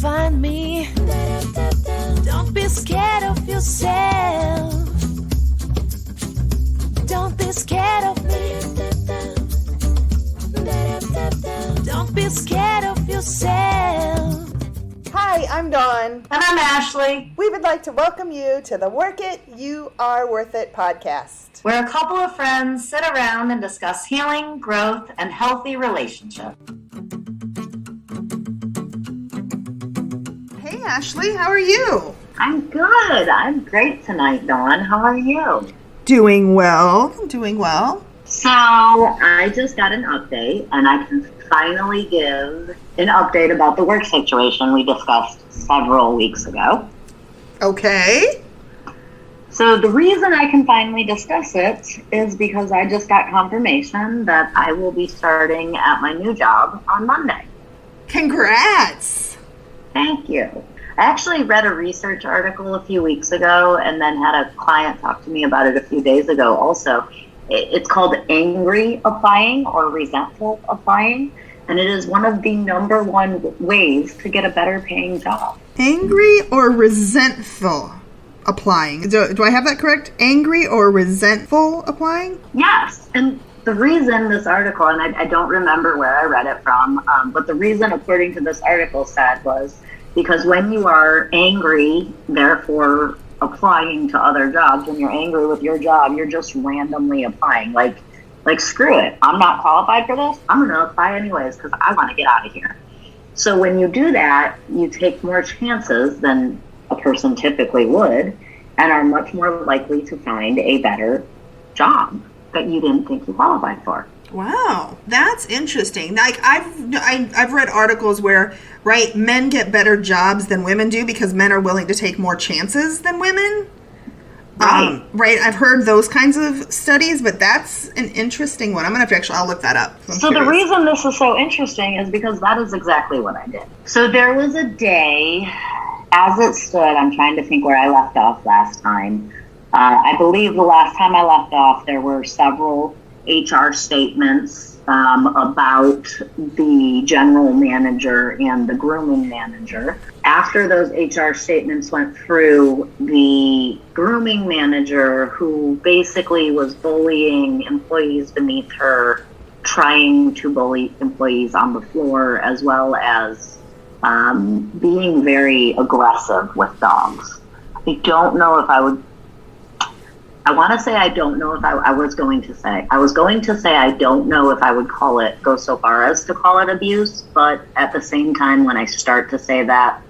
find me. Don't be scared of yourself. Don't be scared of me. Don't be scared of yourself. Hi, I'm Dawn. And I'm Ashley. We would like to welcome you to the Work It, You Are Worth It podcast, where a couple of friends sit around and discuss healing, growth, and healthy relationships. Hey, Ashley, how are you? I'm good. I'm great tonight, Dawn. How are you? Doing well. So, I just got an update, and I can finally give an update about the work situation we discussed several weeks ago. Okay. So the reason I can finally discuss it is because I just got confirmation that I will be starting at my new job on Monday. Congrats. Thank you. I actually read a research article a few weeks ago and then had a client talk to me about it a few days ago also. It's called angry applying or resentful applying, and it is one of the number one ways to get a better paying job. Angry or resentful applying? Do I have that correct? Angry or resentful applying? Yes, and the reason this article, and I don't remember where I read it from, but the reason according to this article said was because when you are angry, therefore applying to other jobs, when you're angry with your job, you're just randomly applying. Like screw it. I'm not qualified for this. I'm going to apply anyways because I want to get out of here. So when you do that, you take more chances than a person typically would and are much more likely to find a better job that you didn't think you qualified for. Wow, that's interesting. Like I've read articles where, right, men get better jobs than women do because men are willing to take more chances than women. Right. Right. I've heard those kinds of studies, but that's an interesting one. I'm gonna have to I'll look that up. So the reason this is so interesting is because that is exactly what I did. So there was a day, as it stood, I'm trying to think where I left off last time. I believe the last time I left off, there were several HR statements about the general manager and the grooming manager. After those HR statements went through, the grooming manager, who basically was bullying employees beneath her, trying to bully employees on the floor, as well as being very aggressive with dogs. I don't know if I would I want to say I don't know if I was going to say I don't know if I would go so far as to call it abuse, but at the same time, when I start to say that,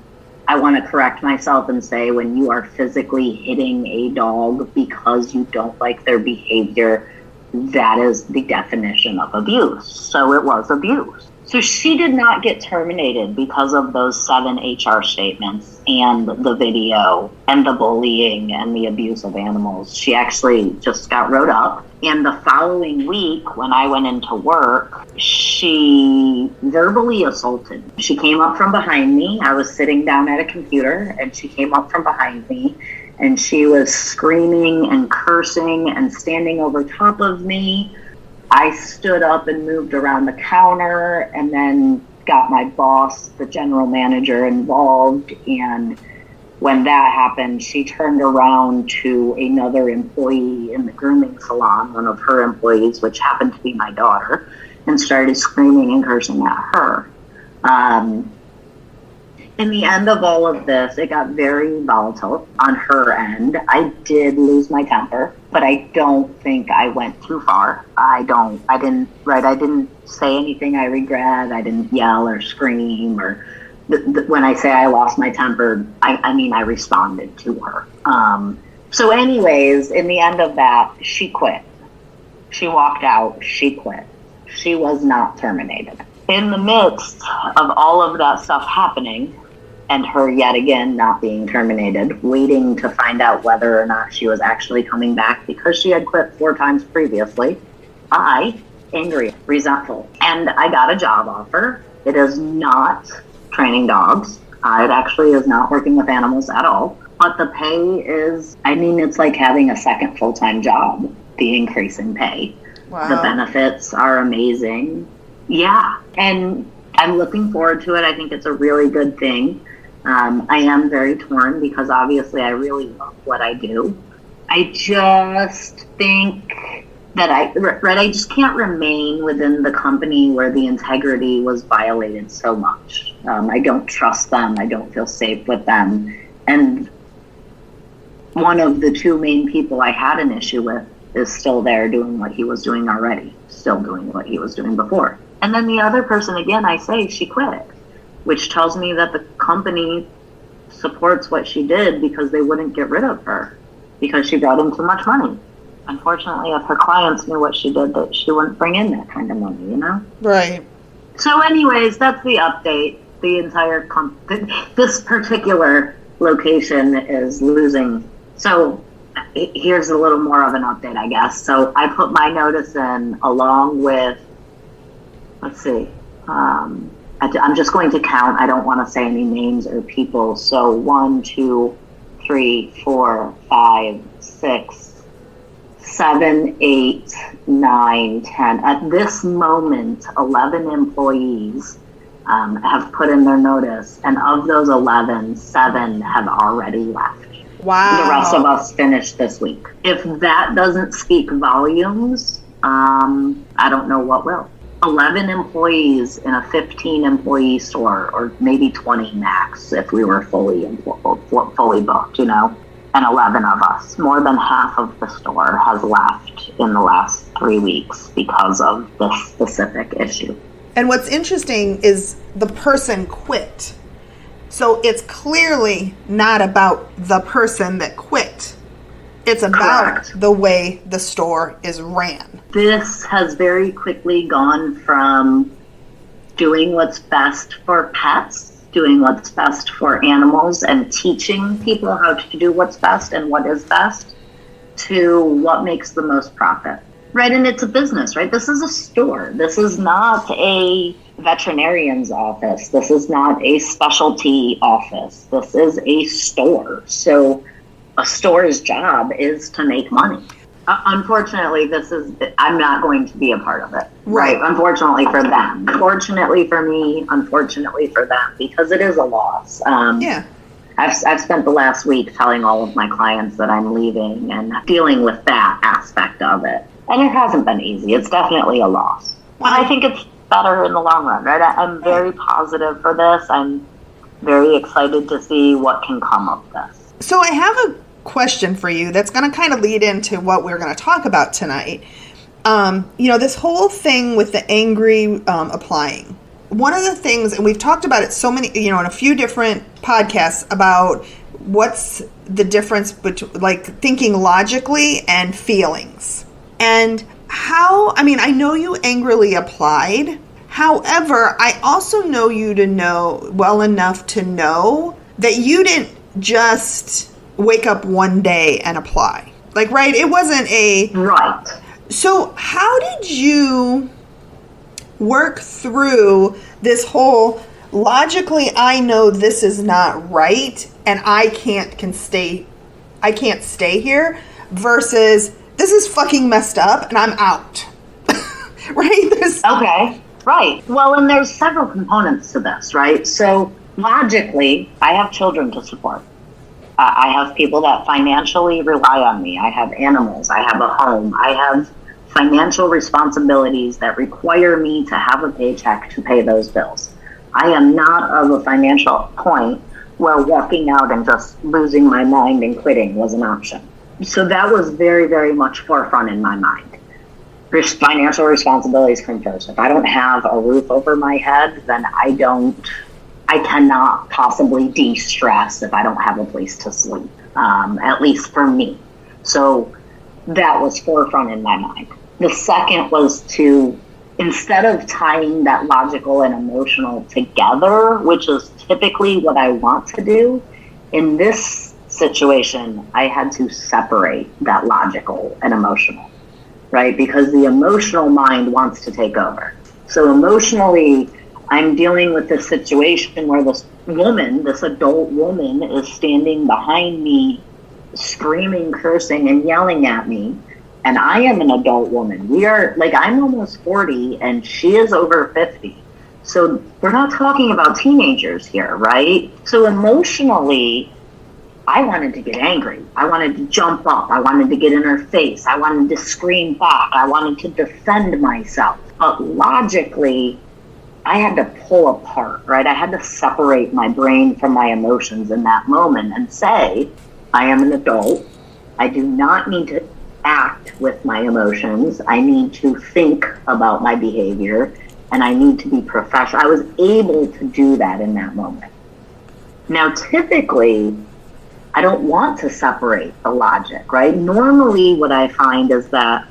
I want to correct myself and say when you are physically hitting a dog because you don't like their behavior, that is the definition of abuse. So it was abuse. So she did not get terminated because of those 7 HR statements and the video and the bullying and the abuse of animals. She actually just got wrote up. And the following week, when I went into work, she verbally assaulted me. She came up from behind me. I was sitting down at a computer, and she came up from behind me, and she was screaming and cursing and standing over top of me. I stood up and moved around the counter and then got my boss, the general manager, involved. And when that happened, she turned around to another employee in the grooming salon, one of her employees, which happened to be my daughter, and started screaming and cursing at her. In the end of all of this, it got very volatile on her end. I did lose my temper, but I don't think I went too far. I didn't say anything I regret. I didn't yell or scream or when I say I lost my temper, I mean I responded to her. So anyways, in the end of that, she quit. She walked out. She quit. She was not terminated. In the midst of all of that stuff happening, and her yet again not being terminated, waiting to find out whether or not she was actually coming back because she had quit 4 times previously, I, angry, resentful, and I got a job offer. It is not training dogs. It actually is not working with animals at all. But the pay is, it's like having a second full-time job, the increase in pay. Wow. The benefits are amazing. Yeah. And I'm looking forward to it. I think it's a really good thing. I am very torn because obviously I really love what I do. I just think that I just can't remain within the company where the integrity was violated so much. I don't trust them. I don't feel safe with them. And one of the two main people I had an issue with is still there doing what he was doing already, still doing what he was doing before. And then the other person, again, I say she quit, which tells me that the company supports what she did because they wouldn't get rid of her because she brought in too much money. Unfortunately, if her clients knew what she did, that she wouldn't bring in that kind of money, you know? Right. So anyways, that's the update. The entire this particular location is losing. So here's a little more of an update, I guess. So I put my notice in along with, let's see, I'm just going to count. I don't want to say any names or people. So 1, 2, 3, 4, 5, 6, 7, 8, 9, 10. At this moment, 11 employees have put in their notice, and of those 11, 7 have already left. Wow. The rest of us finished this week. If that doesn't speak volumes, I don't know what will. 11 employees in a 15-employee store, or maybe 20 max if we were fully booked, you know, and 11 of us. More than half of the store has left in the last 3 weeks because of this specific issue. And what's interesting is the person quit. So it's clearly not about the person that quit. It's about Correct. the way the store is ran. This has very quickly gone from doing what's best for pets, doing what's best for animals, and teaching people how to do what's best and what is best, to what makes the most profit. Right, and it's a business, right? This is a store. This is not a veterinarian's office. This is not a specialty office. This is a store. So a store's job is to make money. Unfortunately, I'm not going to be a part of it. Right. Unfortunately for them. Fortunately for me, unfortunately for them, because it is a loss. Yeah. I've spent the last week telling all of my clients that I'm leaving and dealing with that aspect of it. And it hasn't been easy. It's definitely a loss. But I think it's better in the long run, right? I'm very positive for this. I'm very excited to see what can come of this. So I have a question for you that's going to kind of lead into what we're going to talk about tonight. This whole thing with the angry applying. One of the things, and we've talked about it so many, in a few different podcasts about what's the difference between like thinking logically and feelings. And I know you angrily applied. However, I also know you to know well enough to know that you didn't just wake up one day and apply. Like, right? It wasn't a... Right. So how did you work through this whole logically I know this is not right and I can't stay here versus this is fucking messed up and I'm out. Right? Okay. Right. Well, and there's several components to this, right? So logically, I have children to support. I have people that financially rely on me. I have animals. I have a home. I have financial responsibilities that require me to have a paycheck to pay those bills. I am not of a financial point where walking out and just losing my mind and quitting was an option. So that was very, very much forefront in my mind. Financial responsibilities come first. If I don't have a roof over my head, then I cannot possibly de-stress if I don't have a place to sleep, at least for me. So that was forefront in my mind. The second was to, instead of tying that logical and emotional together, which is typically what I want to do, in this situation, I had to separate that logical and emotional, right? Because the emotional mind wants to take over. So emotionally, I'm dealing with this situation where this adult woman is standing behind me, screaming, cursing, and yelling at me. And I am an adult woman. I'm almost 40 and she is over 50. So we're not talking about teenagers here, right? So emotionally, I wanted to get angry. I wanted to jump up. I wanted to get in her face. I wanted to scream back. I wanted to defend myself. But logically, I had to pull apart, right? I had to separate my brain from my emotions in that moment and say, I am an adult. I do not need to act with my emotions. I need to think about my behavior, and I need to be professional. I was able to do that in that moment. Now, typically, I don't want to separate the logic, right? Normally, what I find is that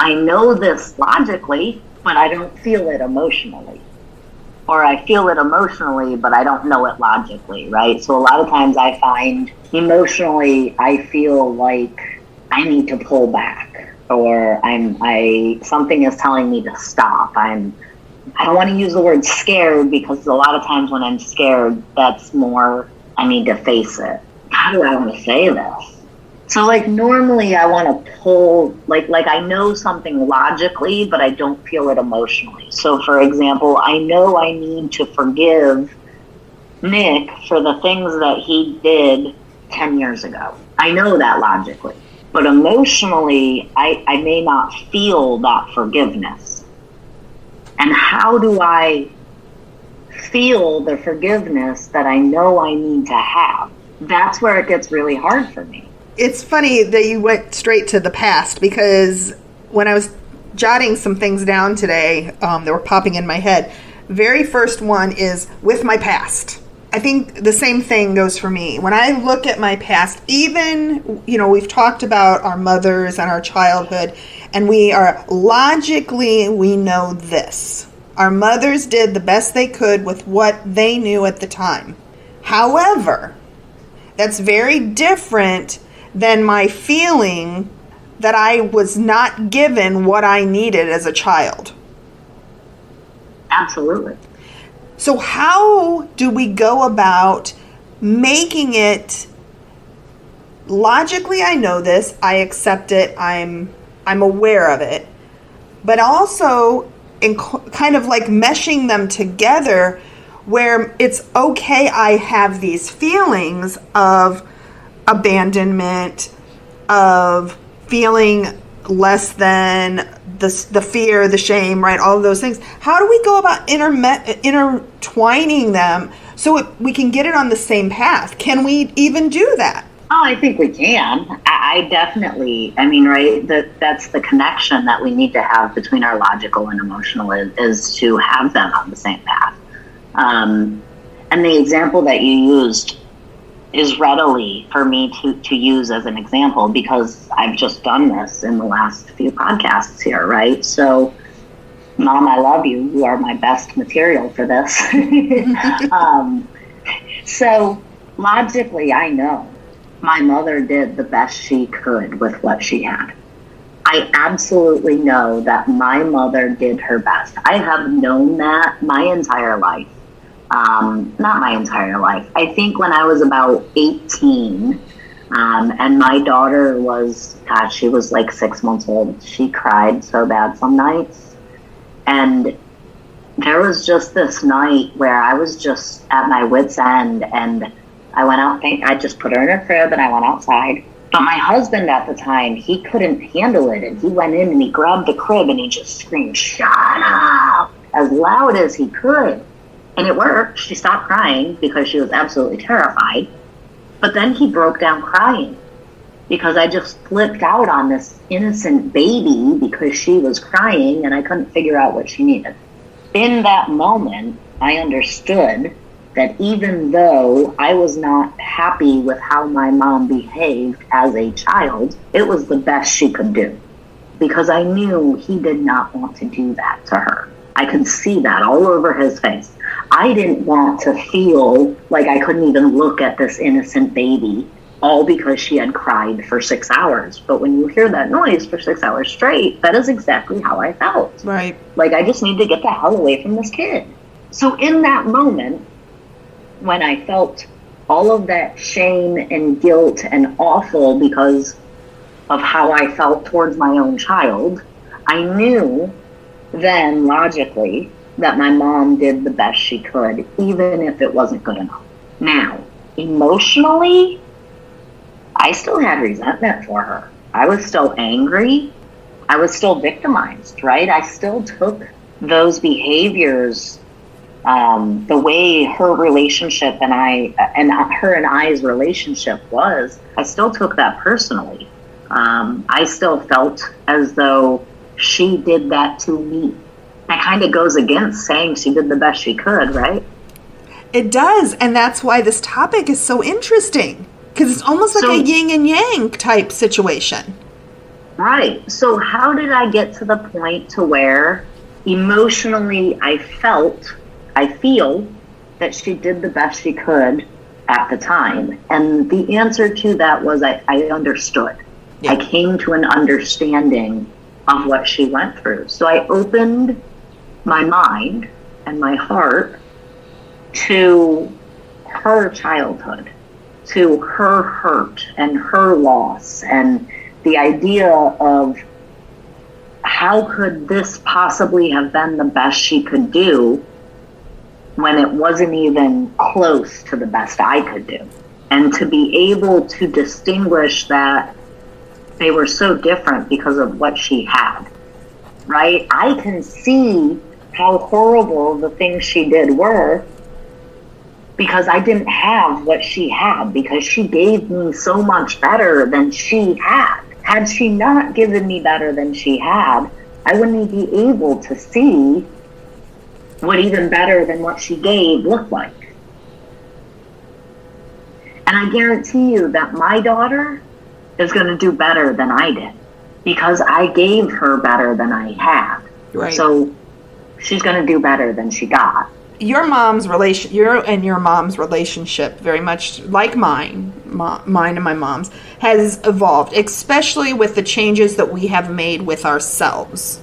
I know this logically, but I don't feel it emotionally. Or I feel it emotionally, but I don't know it logically, right? So a lot of times I find emotionally, I feel like I need to pull back, or something is telling me to stop. I don't want to use the word scared, because a lot of times when I'm scared, that's more, I need to face it. How do I want to say this? So like normally I want to pull, like I know something logically, but I don't feel it emotionally. So for example, I know I need to forgive Nick for the things that he did 10 years ago. I know that logically, but emotionally I may not feel that forgiveness. And how do I feel the forgiveness that I know I need to have? That's where it gets really hard for me. It's funny that you went straight to the past, because when I was jotting some things down today that were popping in my head, very first one is with my past. I think the same thing goes for me. When I look at my past, even, we've talked about our mothers and our childhood, and we know this. Our mothers did the best they could with what they knew at the time. However, that's very different than my feeling that I was not given what I needed as a child. Absolutely. So how do we go about making it logically? I know this, I accept it, I'm aware of it, but also in kind of like meshing them together where it's okay, I have these feelings of abandonment, of feeling less than, the fear, the shame, right? All of those things. How do we go about intertwining them so we can get it on the same path? Can we even do that? Oh, I think we can. I definitely, right, that's the connection that we need to have between our logical and emotional is to have them on the same path. And the example that you used is readily for me to use as an example, because I've just done this in the last few podcasts here, right? So, Mom, I love you. You are my best material for this. So, logically, I know my mother did the best she could with what she had. I absolutely know that my mother did her best. I have known that my entire life. Not my entire life. I think when I was about 18, and my daughter was, she was like 6 months old. She cried so bad some nights. And there was just this night where I was just at my wit's end, and I went out, I just put her in her crib and I went outside. But my husband at the time, he couldn't handle it. And he went in and he grabbed the crib and he just screamed, "Shut up!" as loud as he could. And it worked. She stopped crying because she was absolutely terrified. But then he broke down crying because I just flipped out on this innocent baby because she was crying and I couldn't figure out what she needed. In that moment, I understood that even though I was not happy with how my mom behaved as a child, it was the best she could do. Because I knew he did not want to do that to her. I could see that all over his face. I didn't want to feel like I couldn't even look at this innocent baby, all because she had cried for 6 hours. But when you hear that noise for 6 hours straight, that is exactly how I felt. Right. Like, I just need to get the hell away from this kid. So in that moment, when I felt all of that shame and guilt and awful because of how I felt towards my own child, I knew then logically that my mom did the best she could, even if it wasn't good enough. Now, emotionally, I still had resentment for her. I was still angry. I was still victimized, right? I still took those behaviors, the way her relationship and her and I's relationship was, I still took that personally. I still felt as though she did that to me. That kind of goes against saying she did the best she could, right? It does, and that's why this topic is so interesting, because it's almost like a yin and yang type situation. Right. So how did I get to the point to where emotionally I feel that she did the best she could at the time? And the answer to that was I understood. Yeah. I came to an understanding of what she went through. So I opened my mind and my heart to her childhood, to her hurt and her loss, and the idea of how could this possibly have been the best she could do when it wasn't even close to the best I could do. And to be able to distinguish that they were so different because of what she had, right? I can see how horrible the things she did were because I didn't have what she had, because she gave me so much better than she had. Had she not given me better than she had, I wouldn't be able to see what even better than what she gave looked like. And I guarantee you that my daughter is going to do better than I did because I gave her better than I had. Right. So she's going to do better than she got. Your and your mom's relationship, very much like mine and my mom's, has evolved, especially with the changes that we have made with ourselves.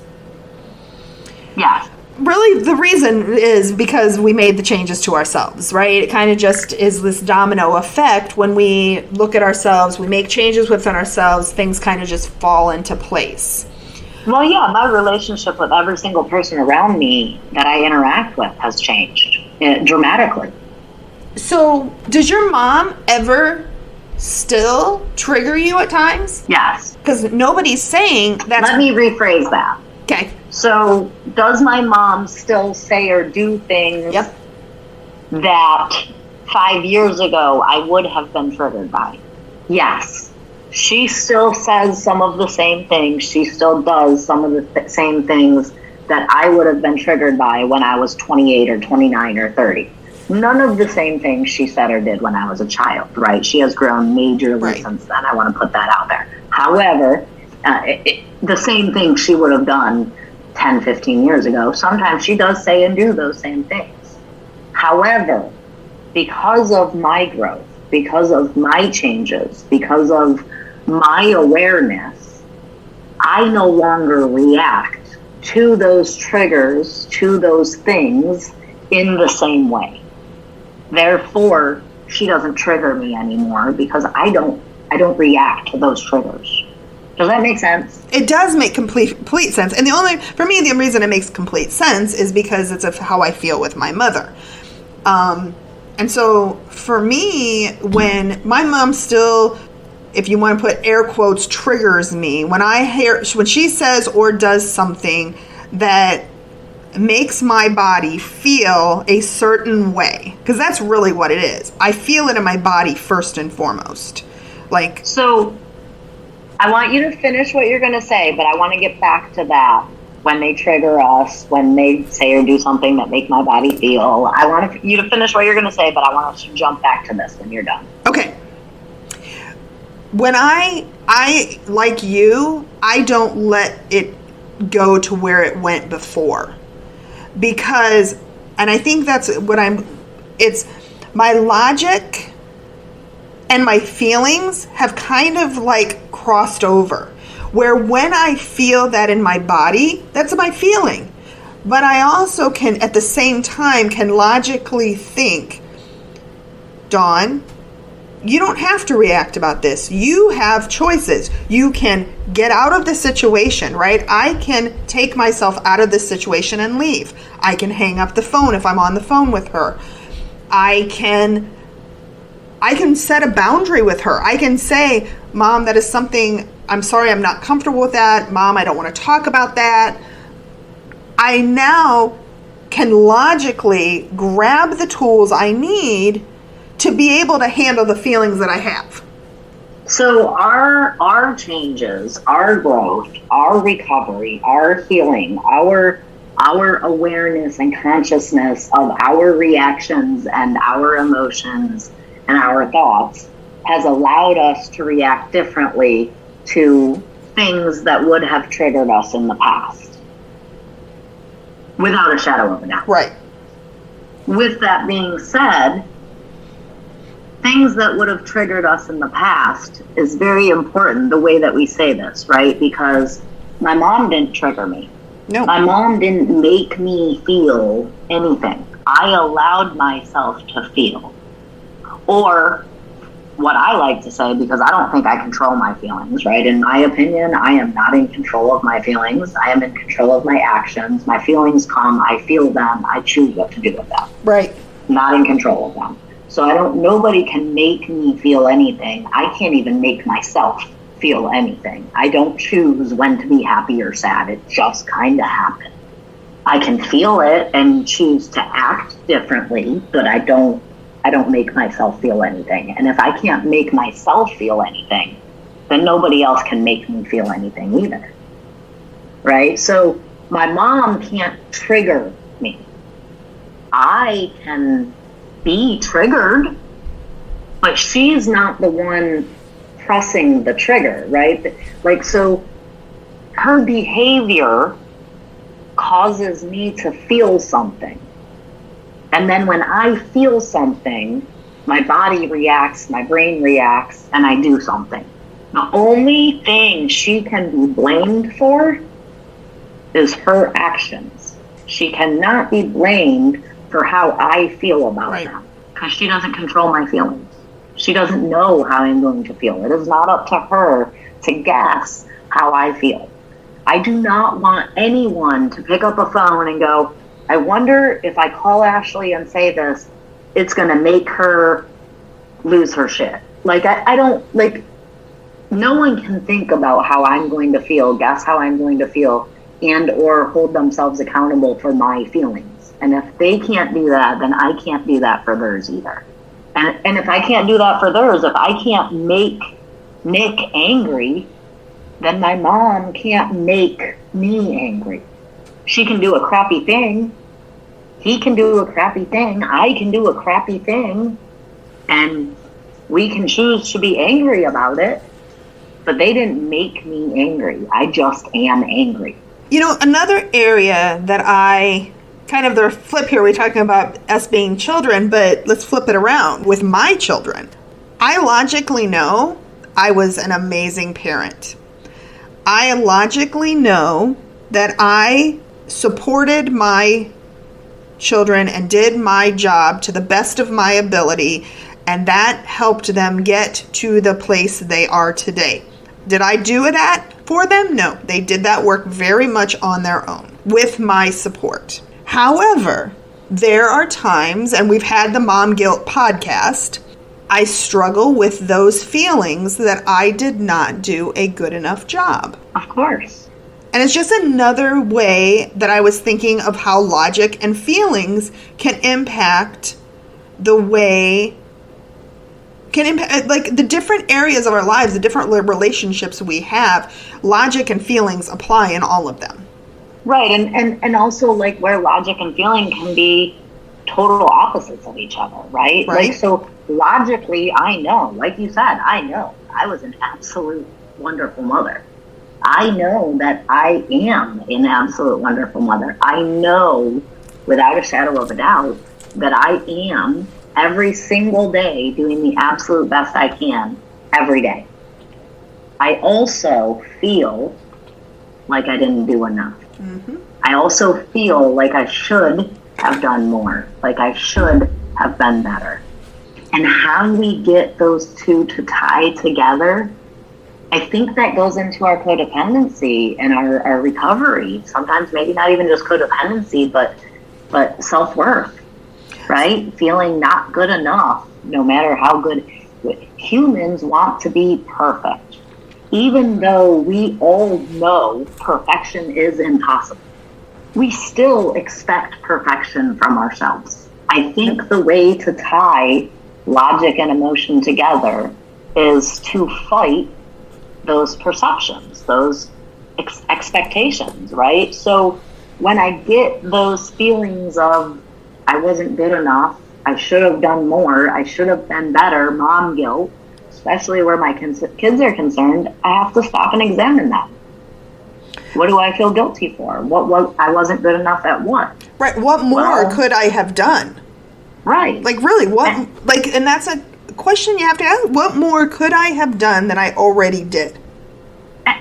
Yeah. Really, the reason is because we made the changes to ourselves, right? It kind of just is this domino effect. When we look at ourselves, we make changes within ourselves, things kind of just fall into place. Well, yeah, my relationship with every single person around me that I interact with has changed dramatically. So, does your mom ever still trigger you at times? Yes. Because nobody's saying that. Let me rephrase that. Okay. So, does my mom still say or do things that 5 years ago I would have been triggered by? Yes. She still says some of the same things. She still does some of the same things that I would have been triggered by when I was 28 or 29 or 30. None of the same things she said or did when I was a child, right? She has grown majorly since then. I want to put that out there. However, the same thing she would have done 10, 15 years ago, sometimes she does say and do those same things. However, because of my growth, because of my changes, because of my awareness, I no longer react to those triggers, to those things in the same way. Therefore, she doesn't trigger me anymore because I don't react to those triggers. Does that make sense? It does make complete sense. And for me, the reason it makes complete sense is because it's of how I feel with my mother. And so for me, when my mom still, if you want to put air quotes, triggers me, when she says or does something that makes my body feel a certain way, because that's really what it is. I feel it in my body first and foremost. So I want you to finish what you're going to say, but I want to get back to that. When they trigger us, when they say or do something that make my body feel. I want you to finish what you're going to say, but I want us to jump back to this when you're done. Okay. When I like you, I don't let it go to where it went before. Because, and I think that's what it's my logic and my feelings have kind of crossed over. Where when I feel that in my body, that's my feeling. But I also can, at the same time, can logically think, Dawn, you don't have to react about this. You have choices. You can get out of the situation, right? I can take myself out of this situation and leave. I can hang up the phone if I'm on the phone with her. I can set a boundary with her. I can say, Mom, that is something, I'm sorry, I'm not comfortable with that. Mom, I don't want to talk about that. I now can logically grab the tools I need to be able to handle the feelings that I have. So our changes, our growth, our recovery, our healing, our awareness and consciousness of our reactions and our emotions and our thoughts has allowed us to react differently to things that would have triggered us in the past. Without a shadow of a doubt. Right. With that being said, things that would have triggered us in the past is very important, the way that we say this, right? Because my mom didn't trigger me. No. My mom didn't make me feel anything. I allowed myself to feel. Or what I like to say, because I don't think I control my feelings, right? In my opinion, I am not in control of my feelings. I am in control of my actions. My feelings come, I feel them, I choose what to do with them. Right. Not in control of them. So nobody can make me feel anything. I can't even make myself feel anything. I don't choose when to be happy or sad. It just kind of happens. I can feel it and choose to act differently, but I don't make myself feel anything. And if I can't make myself feel anything, then nobody else can make me feel anything either. Right? So my mom can't trigger me. I can be triggered, but she's not the one pressing the trigger, right? Like, so her behavior causes me to feel something. And then when I feel something, my body reacts, my brain reacts, and I do something. The only thing she can be blamed for is her actions. She cannot be blamed for how I feel about them, because she doesn't control my feelings. She doesn't know how I'm going to feel. It is not up to her to guess how I feel. I do not want anyone to pick up a phone and go, I wonder if I call Ashley and say this, it's going to make her lose her shit. Like, I don't, like, no one can think about how I'm going to feel, guess how I'm going to feel, and or hold themselves accountable for my feelings. And if they can't do that, then I can't do that for theirs either. And if I can't do that for theirs, if I can't make Nick angry, then my mom can't make me angry. She can do a crappy thing. He can do a crappy thing. I can do a crappy thing. And we can choose to be angry about it. But they didn't make me angry. I just am angry. You know, another area that I kind of the flip here, we're talking about us being children, but let's flip it around with my children. I logically know I was an amazing parent. I logically know that I supported my children and did my job to the best of my ability, and that helped them get to the place they are today. Did I do that for them? No, they did that work very much on their own with my support. However, there are times, and we've had the Mom Guilt podcast, I struggle with those feelings that I did not do a good enough job. Of course. And it's just another way that I was thinking of how logic and feelings can impact the way, like the different areas of our lives, the different relationships we have. Logic and feelings apply in all of them. Right, and also like where logic and feeling can be total opposites of each other, right? Like, so logically, I know, like you said, I know I was an absolute wonderful mother. I know that I am an absolute wonderful mother. I know without a shadow of a doubt that I am every single day doing the absolute best I can every day. I also feel like I didn't do enough. Mm-hmm. I also feel like I should have done more, like I should have been better. and how we get those two to tie together, I think that goes into our codependency and our recovery. Sometimes maybe not even just codependency, but self-worth, right? Feeling not good enough, no matter how good. Humans want to be perfect, even though we all know perfection is impossible. We still expect perfection from ourselves. I think the way to tie logic and emotion together is to fight those perceptions, those expectations, right? So when I get those feelings of I wasn't good enough, I should have done more, I should have been better, mom guilt, especially where my kids are concerned, I have to stop and examine that. What do I feel guilty for? What I wasn't good enough at what? Right. What more could I have done? Right. Like, really, and that's a question you have to ask. What more could I have done than I already did?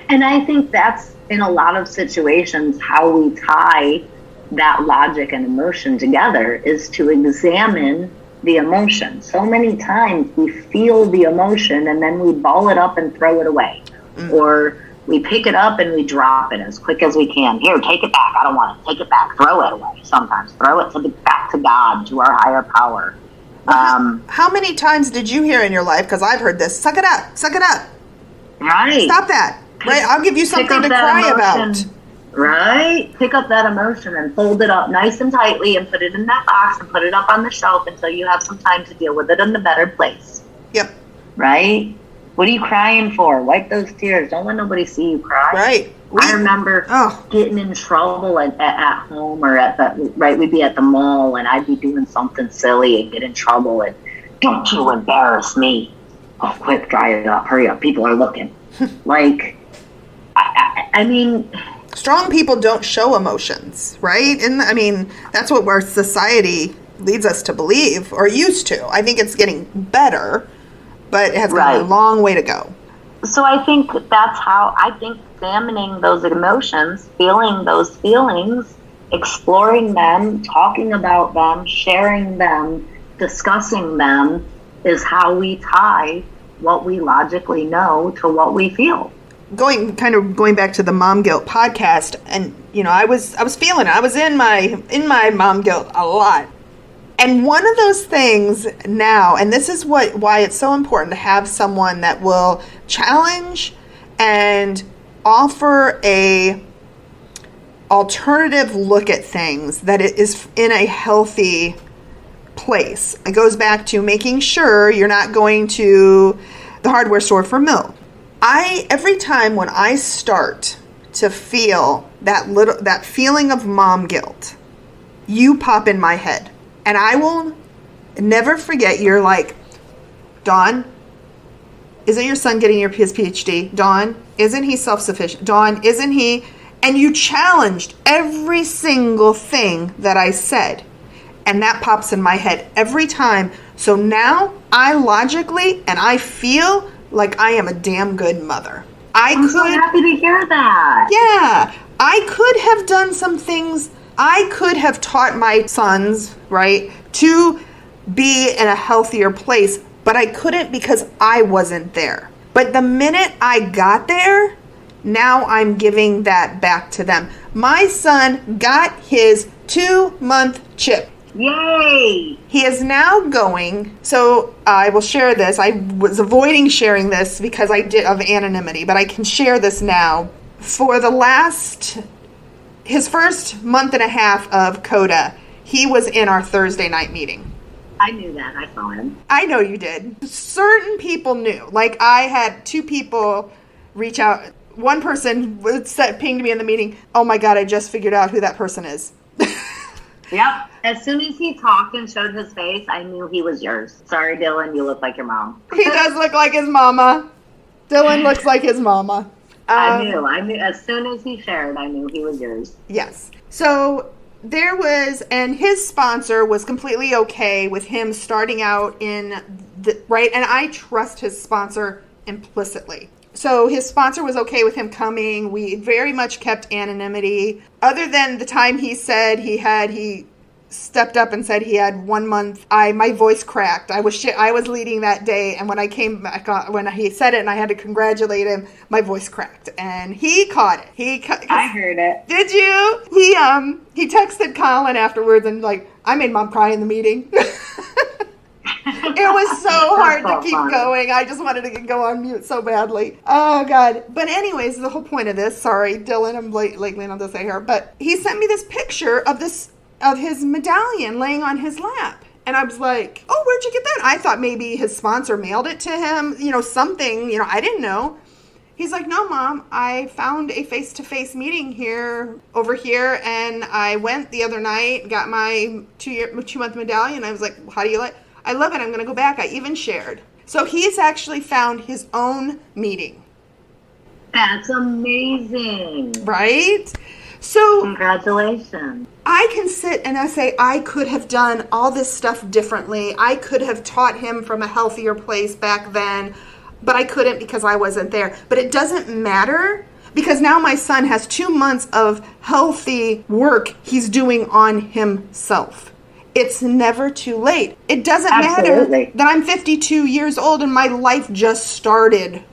And I think that's, in a lot of situations, how we tie that logic and emotion together is to examine the emotion. So many times we feel the emotion and then we ball it up and throw it away. Or we pick it up and we drop it as quick as we can. Here, take it back. I don't want it. Take it back. Throw it away sometimes. Throw it back to God, to our higher power. How many times did you hear in your life, because I've heard this, suck it up, suck it up. Right. Stop that. Right? I'll give you something to cry about. Right? Pick up that emotion and fold it up nice and tightly and put it in that box and put it up on the shelf until you have some time to deal with it in a better place. Yep. Right? What are you crying for? Wipe those tears. Don't let nobody see you cry. Right. I remember getting in trouble at home or we'd be at the mall and I'd be doing something silly and get in trouble and, don't you embarrass me. Oh, quick, dry it up. Hurry up. People are looking. Like, I mean... Strong people don't show emotions, right? And I mean, that's what our society leads us to believe, or used to. I think it's getting better, but it has got a long way to go. So I think that's how, examining those emotions, feeling those feelings, exploring them, talking about them, sharing them, discussing them, is how we tie what we logically know to what we feel. Going back to the mom guilt podcast, and I was feeling it. I was in my mom guilt a lot. And one of those things now, and this is why it's so important to have someone that will challenge and offer a alternative look at things that it is in a healthy place. It goes back to making sure you're not going to the hardware store for milk. Every time when I start to feel that feeling of mom guilt, you pop in my head. And I will never forget, you're like, Dawn, isn't your son getting his PhD? Dawn, isn't he self-sufficient? Dawn, isn't he? And you challenged every single thing that I said. And that pops in my head every time. So now I logically and I feel like I am a damn good mother. I'm so happy to hear that. Yeah. I could have done some things. I could have taught my sons, right, to be in a healthier place, but I couldn't because I wasn't there. But the minute I got there, now I'm giving that back to them. My son got his 2-month chip. Yay! He is now going, so I will share this. I was avoiding sharing this because of anonymity, but I can share this now. For his first month and a half of CODA, he was in our Thursday night meeting. I knew that. I saw him. I know you did. Certain people knew. Like, I had 2 people reach out. One person pinged me in the meeting, oh my God, I just figured out who that person is. Yep. As soon as he talked and showed his face, I knew he was yours. Sorry, Dylan, you look like your mom. He does look like his mama. Dylan looks like his mama. I knew. As soon as he shared, I knew he was yours. Yes. So and his sponsor was completely okay with him starting out and I trust his sponsor implicitly. So his sponsor was okay with him coming. We very much kept anonymity. Other than the time he said he stepped up and said he had 1 month. My voice cracked. I was leading that day, and when I came back on, when he said it and I had to congratulate him, my voice cracked, and he caught it. I heard it. Did you? He texted Colin afterwards and like, I made Mom cry in the meeting. It was so hard to keep going. I just wanted to go on mute so badly. Oh, God. But anyways, the whole point of this, sorry, Dylan, I'm lately on to say here, but he sent me this picture of his medallion laying on his lap. And I was like, oh, where'd you get that? I thought maybe his sponsor mailed it to him, something, I didn't know. He's like, no, Mom, I found a face-to-face meeting over here, and I went the other night, got my 2-month medallion. I was like, how do you like? I love it. I'm going to go back. I even shared. So he's actually found his own meeting. That's amazing. Right? So congratulations. I can sit and I say, I could have done all this stuff differently. I could have taught him from a healthier place back then, but I couldn't because I wasn't there. But it doesn't matter, because now my son has 2 months of healthy work he's doing on himself. It's never too late. It doesn't matter that I'm 52 years old and my life just started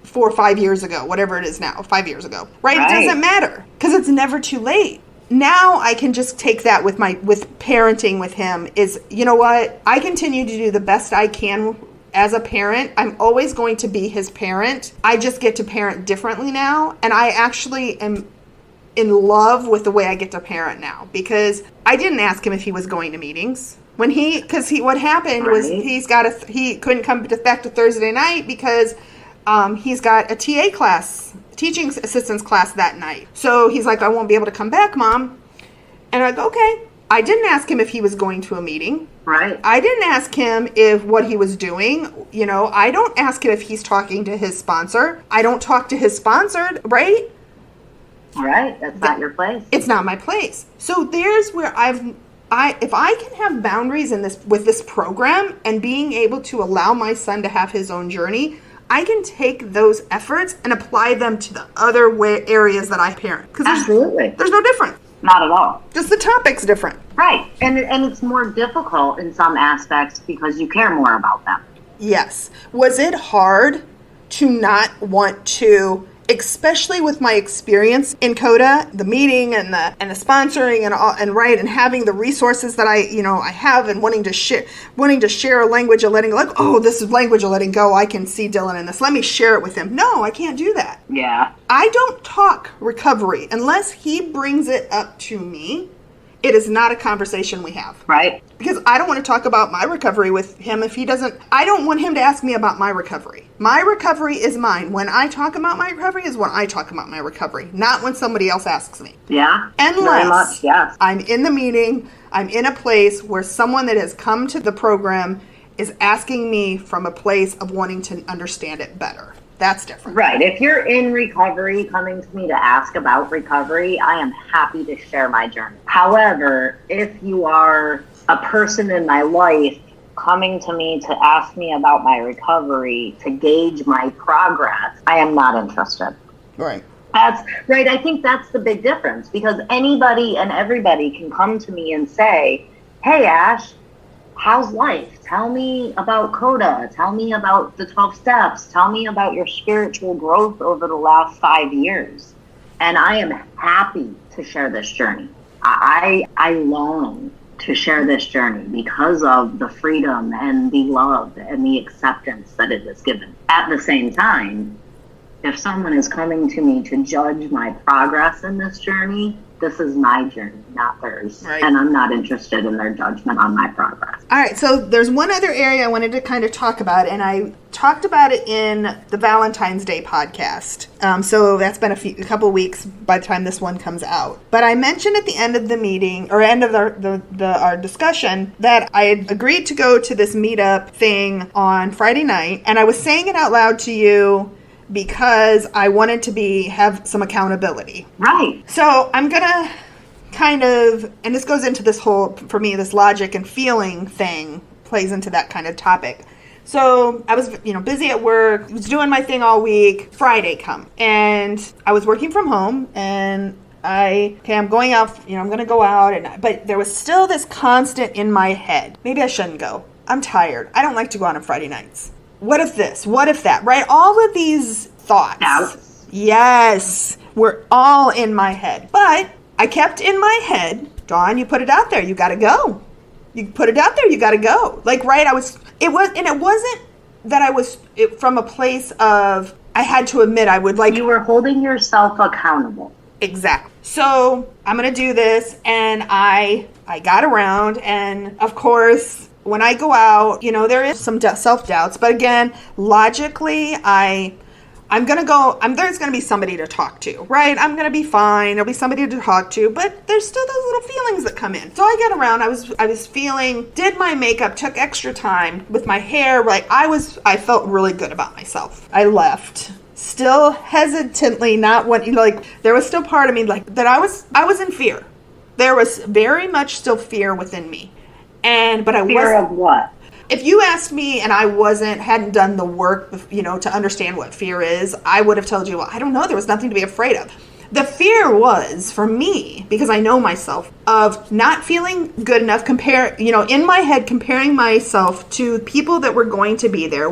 4 or 5 years ago, whatever it is now, 5 years ago, right? It doesn't matter, because it's never too late. Now I can just take that with parenting with him is, you know what? I continue to do the best I can as a parent. I'm always going to be his parent. I just get to parent differently now. And I actually am in love with the way I get to parent now, because I didn't ask him if he was going to meetings. What happened was he couldn't come back to Thursday night because he's got a TA class, teaching assistance class that night. So he's like, I won't be able to come back, Mom. And I go, okay. I didn't ask him if he was going to a meeting. Right. I didn't ask him what he was doing. I don't ask him if he's talking to his sponsor. I don't talk to his sponsor, right? Right. That's not your place. It's not my place. So there's where if I can have boundaries with this program and being able to allow my son to have his own journey, I can take those efforts and apply them to the other areas that I parent. Absolutely. There's no difference. Not at all. Just the topic's different. Right. And it's more difficult in some aspects because you care more about them. Yes. Was it hard to not want to, especially with my experience in CODA, the meeting and the sponsoring and having the resources that I have, and wanting to share a language of letting go, oh, this is language of letting go. I can see Dylan in this. Let me share it with him. No, I can't do that. Yeah. I don't talk recovery unless he brings it up to me. It is not a conversation we have. Right. Because I don't want to talk about my recovery with him if he doesn't. I don't want him to ask me about my recovery. My recovery is mine. When I talk about my recovery is when I talk about my recovery, not when somebody else asks me. Yeah. Unless very much, yes. I'm in the meeting, I'm in a place where someone that has come to the program is asking me from a place of wanting to understand it better. That's different. Right. If you're in recovery, coming to me to ask about recovery, I am happy to share my journey. However, if you are a person in my life coming to me to ask me about my recovery, to gauge my progress, I am not interested. Right. That's right. I think that's the big difference, because anybody and everybody can come to me and say, hey, Ash, how's life? Tell me about CODA. Tell me about the 12 steps. Tell me about your spiritual growth over the last 5 years. And I am happy to share this journey. I long to share this journey because of the freedom and the love and the acceptance that it has given. At the same time, if someone is coming to me to judge my progress in this journey, this is my journey, not theirs. Right. And I'm not interested in their judgment on my progress. All right, so there's one other area I wanted to kind of talk about, and I talked about it in the Valentine's Day podcast. So that's been a couple weeks by the time this one comes out. But I mentioned at the end of the meeting, or end of our discussion, that I had agreed to go to this meetup thing on Friday night, and I was saying it out loud to you because I wanted to have some accountability. Right. So I'm going to kind of, and this goes into this whole, for me, this logic and feeling thing plays into that kind of topic. So I was, busy at work, was doing my thing all week. Friday come, and I was working from home, and I'm going out, I'm going to go out. But there was still this constant in my head. Maybe I shouldn't go. I'm tired. I don't like to go out on Friday nights. What if this? What if that? Right? All of these thoughts. Doubts. Yes. Were all in my head. But I kept in my head, Dawn, you put it out there. You got to go. You put it out there. You got to go. Right. It wasn't that I was from a place of, I had to admit I would You were holding yourself accountable. Exactly. So I'm going to do this. And I got around. And of course, when I go out, there is some self-doubts. But again, logically, I'm going to go, there's going to be somebody to talk to, right? I'm going to be fine. There'll be somebody to talk to, but there's still those little feelings that come in. So I get around, I was feeling, did my makeup, took extra time with my hair, right? I felt really good about myself. I left. Still hesitantly, not what, there was still part of me that I was in fear. There was very much still fear within me. But I was fear of what? If you asked me and I hadn't done the work, to understand what fear is, I would have told you, well, I don't know. There was nothing to be afraid of. The fear was, for me, because I know myself, of not feeling good enough, in my head, comparing myself to people that were going to be there.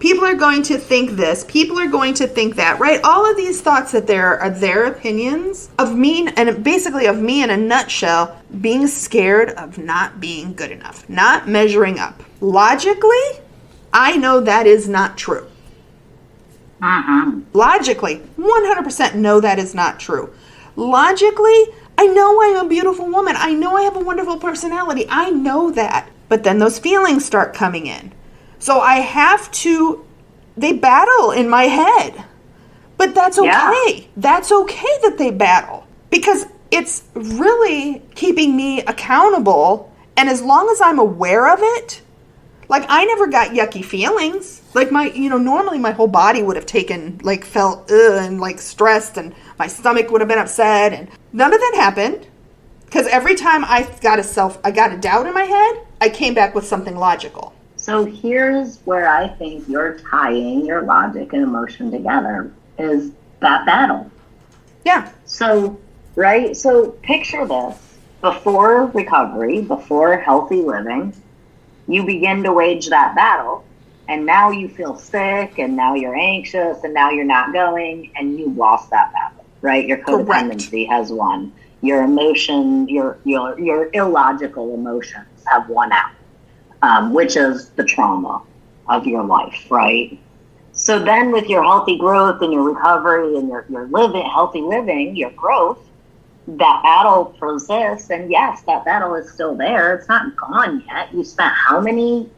People are going to think this, people are going to think that, right? All of these thoughts that there are their opinions of me, and basically of me in a nutshell, being scared of not being good enough, not measuring up. Logically, I know that is not true. Logically, 100% know that is not true. Logically, I know I am a beautiful woman. I know I have a wonderful personality. I know that. But then those feelings start coming in. So they battle in my head. But that's okay. Yeah. That's okay that they battle. Because it's really keeping me accountable. And as long as I'm aware of it, I never got yucky feelings. Normally my whole body would have felt and stressed, and my stomach would have been upset, and none of that happened. Because every time I got a doubt in my head, I came back with something logical. So here's where I think you're tying your logic and emotion together, is that battle. Yeah. So, right? So picture this. Before recovery, before healthy living, you begin to wage that battle, and now you feel sick, and now you're anxious, and now you're not going, and you lost that battle, right? Your codependency has won. Your emotion, your illogical emotions have won out, which is the trauma of your life, right? So then with your healthy growth and your recovery and your healthy living, your growth, that battle persists, and yes, that battle is still there. It's not gone yet. You spent how many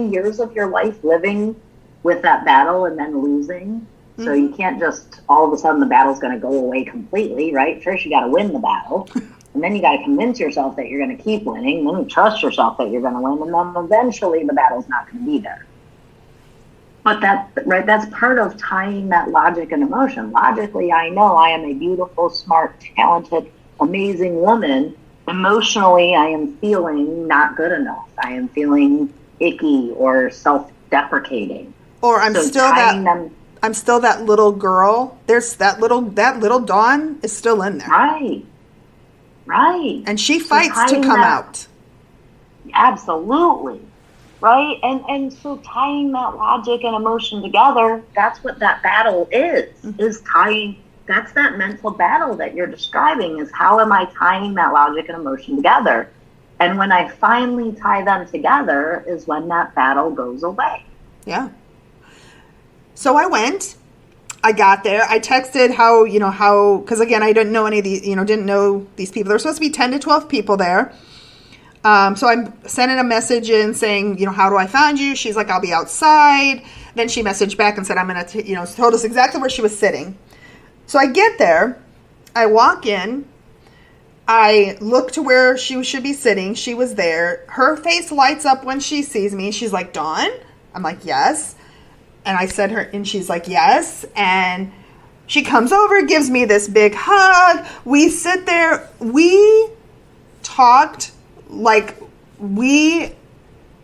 years of your life living with that battle and then losing? Mm-hmm. So you can't just all of a sudden the battle's going to go away completely, right? First you got to win the battle, and then you got to convince yourself that you're going to keep winning. And then you trust yourself that you're going to win, and then eventually the battle's not going to be there. But that's part of tying that logic and emotion. Logically, I know I am a beautiful, smart, talented, amazing woman. Emotionally, I am feeling not good enough. I am feeling icky or self-deprecating. Or I'm still that little girl. There's that little Dawn is still in there. Right. And she fights to come out. Absolutely. Right? And so tying that logic and emotion together, that's what that battle is tying. That's that mental battle that you're describing, is how am I tying that logic and emotion together? And when I finally tie them together is when that battle goes away. Yeah. So I went, I got there, I texted because again, I didn't know any of these, didn't know these people. There were supposed to be 10 to 12 people there. So I'm sending a message in saying, how do I find you? She's like, I'll be outside. Then she messaged back and said, I'm going to, told us exactly where she was sitting. So I get there, I walk in, I look to where she should be sitting. She was there. Her face lights up when she sees me. She's like, Dawn? I'm like, yes. And I said her, and she's like, yes. And she comes over, gives me this big hug. We sit there. We talked like we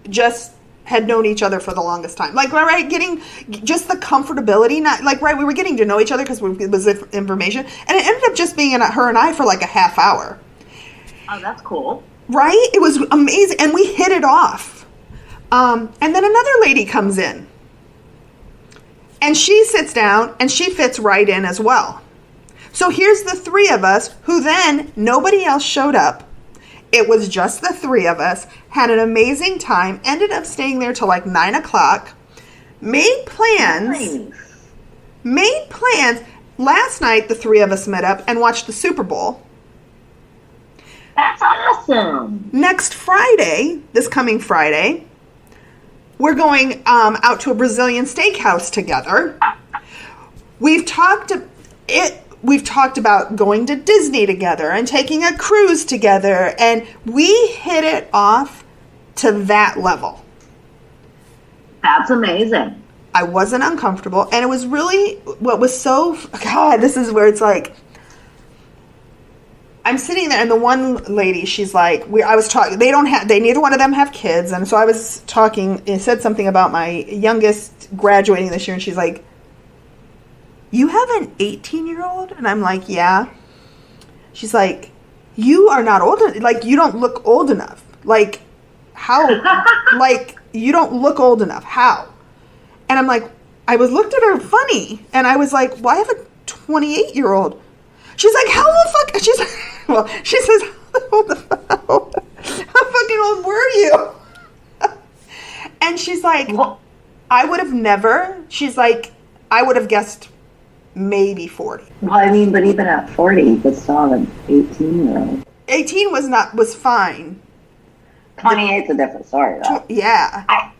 just had known each other for the longest time. Like, right, getting just the comfortability, not like, right, we were getting to know each other because it was information, and it ended up just being her and I for like a half hour. Oh, that's cool. Right? It was amazing, and we hit it off. And then another lady comes in, and she sits down, and she fits right in as well. So here's the three of us, who then, nobody else showed up. It was just the three of us, had an amazing time, ended up staying there till like 9 o'clock, made plans. Last night, the three of us met up and watched the Super Bowl. That's awesome. Next Friday, this coming Friday, we're going out to a Brazilian steakhouse together. We've talked about going to Disney together and taking a cruise together, and we hit it off to that level. That's amazing. I wasn't uncomfortable, and it was really what was so, God, this is where it's like, I'm sitting there, and the one lady, she's like, I was talking, neither one of them have kids, and so I was talking, and said something about my youngest graduating this year, and she's like, you have an 18-year-old? And I'm like, yeah. She's like, you are not old enough. Like, you don't look old enough. Like, how? Like, you don't look old enough. How? And I'm like, I looked at her funny. And I was like, well, I have a 28-year-old. She's like, how the fuck? She's like, well, she says, how fucking old were you? And she's like, I would have never. She's like, I would have guessed maybe 40. Well, I mean, but even at 40, you could still have an 18-year-old. 18 was fine. 28's a different story, though. Yeah. I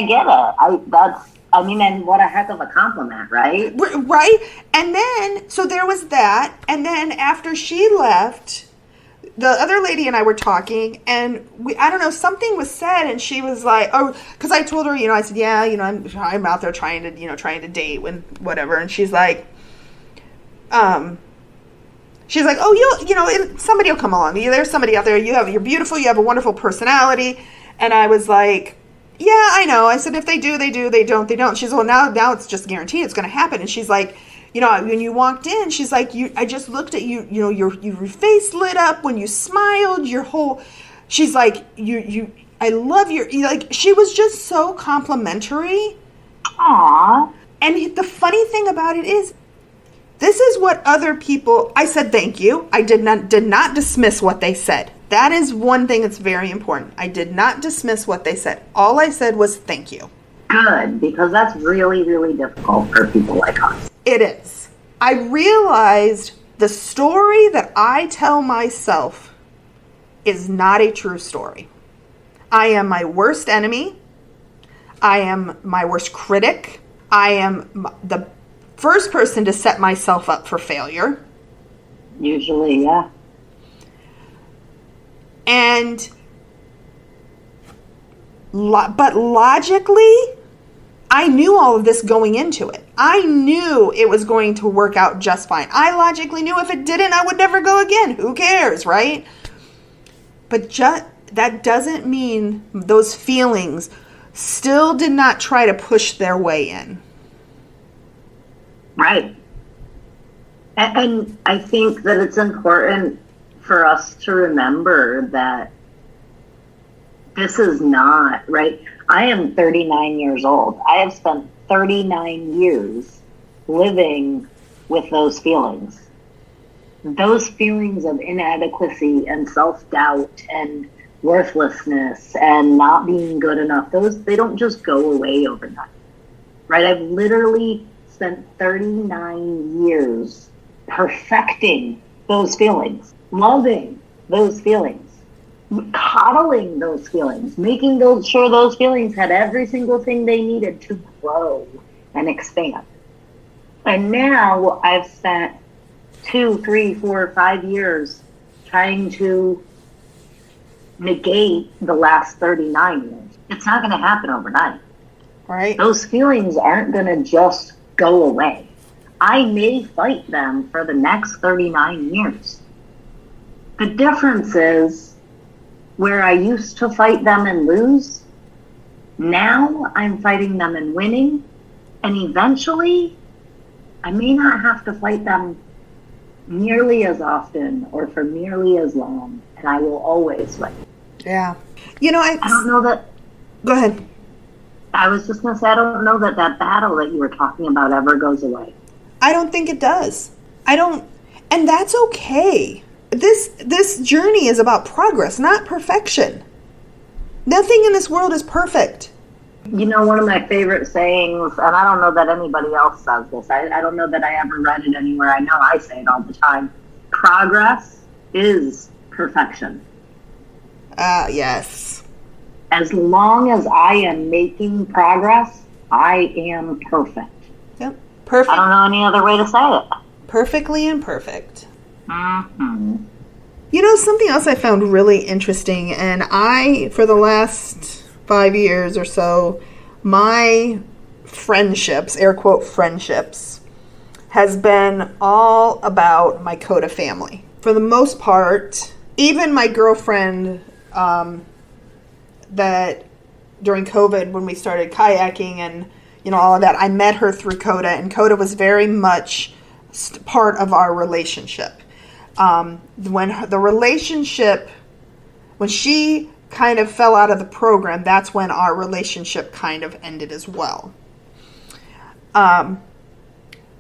get it. And what a heck of a compliment, right? Right? And then, so there was that, and then after she left, the other lady and I were talking, and I don't know, something was said, and she was like, oh, because I told her, I said, yeah, I'm out there trying to date when whatever, and she's like, oh, somebody will come along. There's somebody out there. You're beautiful. You have a wonderful personality. And I was like, yeah, I know. I said, if they do, they do. They don't, they don't. She's well, now it's just guaranteed it's going to happen. And she's like, when you walked in, she's like, I just looked at you, your face lit up when you smiled, she's like, I love like, she was just so complimentary. Aww. And the funny thing about it is, this is what other people, I said thank you. I did not dismiss what they said. That is one thing that's very important. I did not dismiss what they said. All I said was thank you. Good, because that's really, really difficult for people like us. It is. I realized the story that I tell myself is not a true story. I am my worst enemy. I am my worst critic. I am the first person to set myself up for failure. Usually, yeah. But logically, I knew all of this going into it. I knew it was going to work out just fine. I logically knew if it didn't, I would never go again. Who cares, right? But that doesn't mean those feelings still did not try to push their way in. Right. And I think that it's important for us to remember that this is not, right? I am 39 years old. I have spent 39 years living with those feelings. Those feelings of inadequacy and self-doubt and worthlessness and not being good enough, they don't just go away overnight, right? I've literally spent 39 years perfecting those feelings, loving those feelings, coddling those feelings, making sure those feelings had every single thing they needed to grow and expand. And now I've spent 2, 3, 4, 5 years trying to negate the last 39 years. It's not going to happen overnight. Right. Those feelings aren't going to just go away. I may fight them for the next 39 years. The difference is where I used to fight them and lose, Now I'm fighting them and winning, and eventually I may not have to fight them nearly as often or for nearly as long, and I will always win. Yeah. I don't know that. Go ahead. I was just going to say, I don't know that battle that you were talking about ever goes away. I don't think it does. And that's okay. This journey is about progress, not perfection. Nothing in this world is perfect. One of my favorite sayings, and I don't know that anybody else says this. I don't know that I ever read it anywhere. I know I say it all the time. Progress is perfection. Yes. As long as I am making progress, I am perfect. Yep. Perfect. I don't know any other way to say it. Perfectly imperfect. Mm-hmm. Something else I found really interesting, and for the last 5 years or so, my friendships, air quote friendships, has been all about my Coda family. For the most part, even my girlfriend that during COVID, when we started kayaking and all of that, I met her through Coda, and Coda was very much part of our relationship. When she kind of fell out of the program, that's when our relationship kind of ended as well. But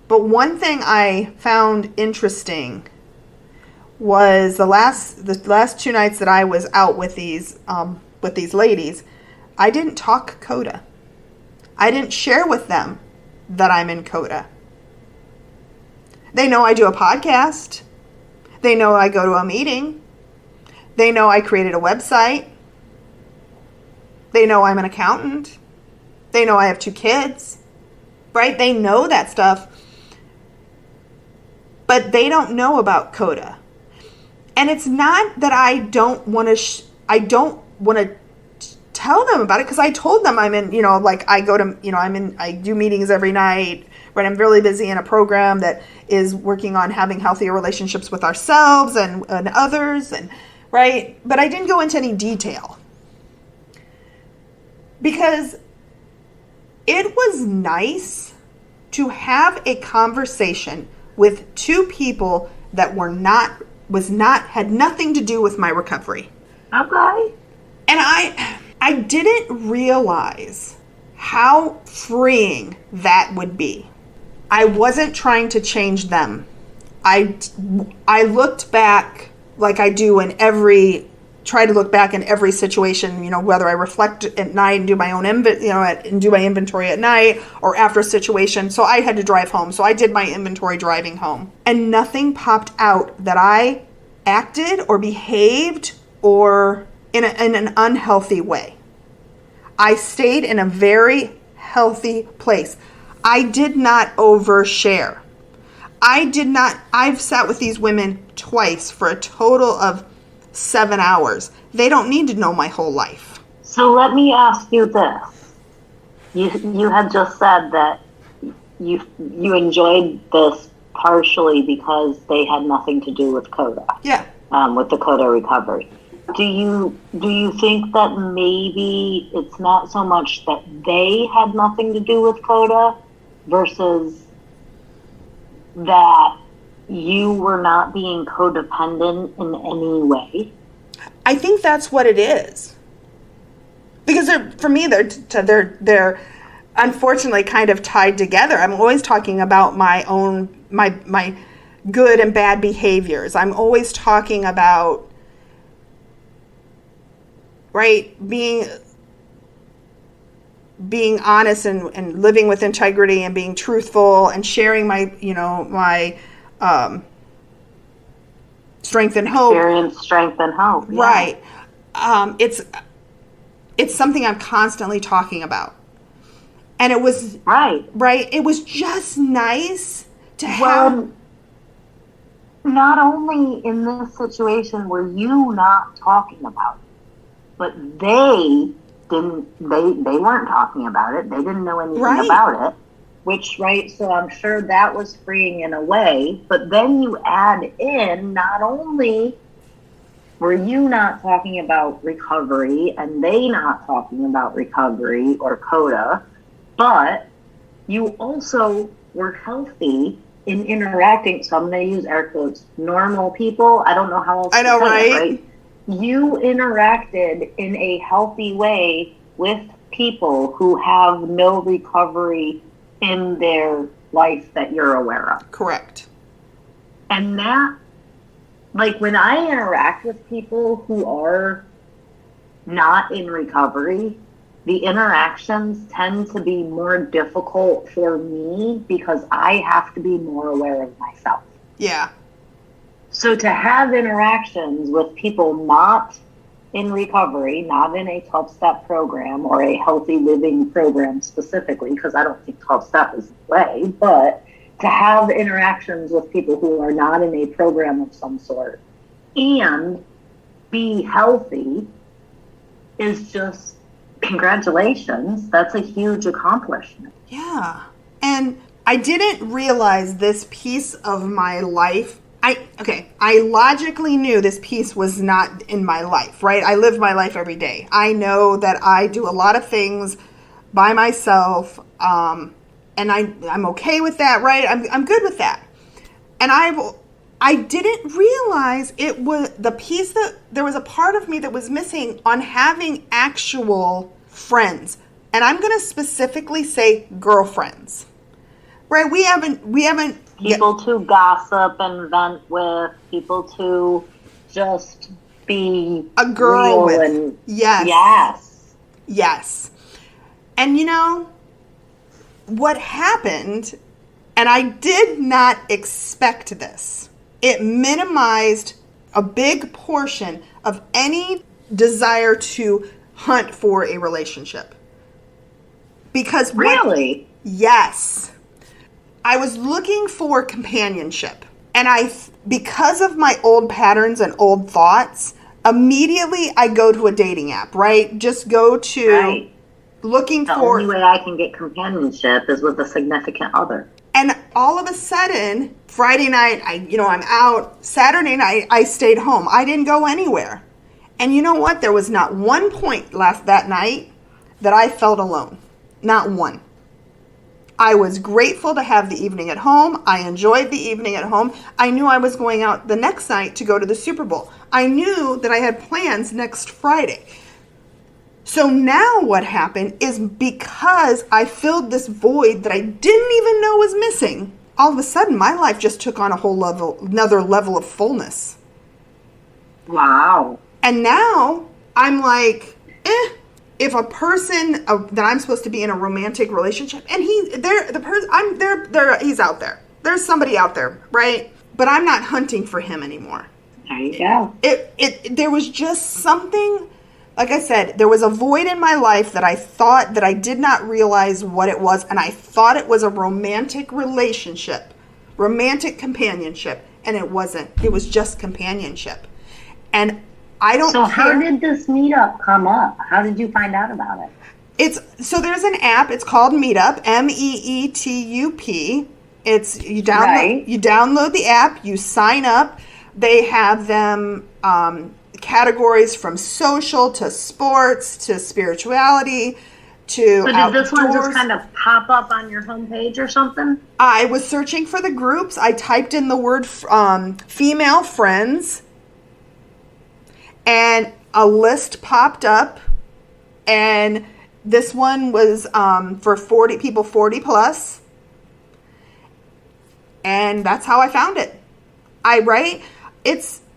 one thing I found interesting was the last 2 nights that I was out with these ladies, I didn't talk Coda. I didn't share with them that I'm in Coda. They know I do a podcast. They know I go to a meeting. They know I created a website. They know I'm an accountant. They know I have 2 kids. Right? They know that stuff. But they don't know about Coda. And it's not that I don't want to tell them about it, because I told them I'm in, I go to, I do meetings every night, right? I'm really busy in a program that is working on having healthier relationships with ourselves and others, and right? But I didn't go into any detail because it was nice to have a conversation with 2 people that had nothing to do with my recovery. Okay. And I didn't realize how freeing that would be. I wasn't trying to change them. I looked back like I do try to look back in every situation, whether I reflect at night and do my own and do my inventory at night or after a situation. So I had to drive home. So I did my inventory driving home. And nothing popped out that I acted or behaved or in an unhealthy way. I stayed in a very healthy place. I did not overshare. I've sat with these women twice for a total of 7 hours. They don't need to know my whole life. So let me ask you this. You had just said that you enjoyed this partially because they had nothing to do with Coda. Yeah. With the Coda recovery. Do you think that maybe it's not so much that they had nothing to do with Coda versus that you were not being codependent in any way? I think that's what it is. Because for me, they're unfortunately kind of tied together. I'm always talking about my good and bad behaviors. I'm always talking about, right, being honest and living with integrity and being truthful and sharing my strength and hope. Experience, strength, and hope. Yeah. Right. It's something I'm constantly talking about. And it was... Right. Right. It was just nice to have... Not only in this situation were you not talking about it, but they weren't talking about it. They didn't know anything about it. Which, right, so I'm sure that was freeing in a way. But then you add in not only were you not talking about recovery and they not talking about recovery or CODA, but you also were healthy in interacting, so I'm going to use air quotes, normal people. I don't know how else I know, to say it, right? right? You interacted in a healthy way with people who have no recovery in their life that you're aware of. Correct. And that, like, when I interact with people who are not in recovery, the interactions tend to be more difficult for me because I have to be more aware of myself. Yeah. So to have interactions with people not in recovery, not in a 12-step program or a healthy living program specifically, because I don't think 12-step is the way, but to have interactions with people who are not in a program of some sort and be healthy is just, congratulations. That's a huge accomplishment. Yeah. And I didn't realize this piece of my life. I logically knew this piece was not in my life, right? I live my life every day. I know that I do a lot of things by myself, and I'm okay with that, right? I'm good with that. And I didn't realize it was the piece that there was a part of me that was missing on having actual friends. And I'm going to specifically say girlfriends. Right? We haven't People to gossip and vent with, people to just be a girl real with. and Yes. Yes. And you know what happened, and I did not expect this. It minimized a big portion of any desire to hunt for a relationship. Because Really? Yes. I was looking for companionship. And because of my old patterns and old thoughts, immediately I go to a dating app, right? Just go to looking The for... only way I can get companionship is with a significant other. And all of a sudden, Friday night, I'm out. Saturday night, I stayed home. I didn't go anywhere. And you know what? There was not one point that night that I felt alone. Not one. I was grateful to have the evening at home. I enjoyed the evening at home. I knew I was going out the next night to go to the Super Bowl. I knew that I had plans next Friday. So now what happened is because I filled this void that I didn't even know was missing, all of a sudden my life just took on another level of fullness. Wow. And now I'm like, if a person that I'm supposed to be in a romantic relationship, and he's out there. There's somebody out there, right? But I'm not hunting for him anymore. There you go. There was just something, like I said, there was a void in my life that I thought that I did not realize what it was, and I thought it was a romantic relationship, romantic companionship, and it wasn't. It was just companionship. And I don't So care. how did this meetup come up? How did you find out about it? So there's an app. It's called Meetup, MEETUP. You download the app, you sign up. They have them categories from social to sports to spirituality to So did outdoors. this one just kind of pop up on your homepage or something? I was searching for the groups. I typed in the word female friends, and a list popped up, and this one was for 40 people 40 plus, and that's how I found it.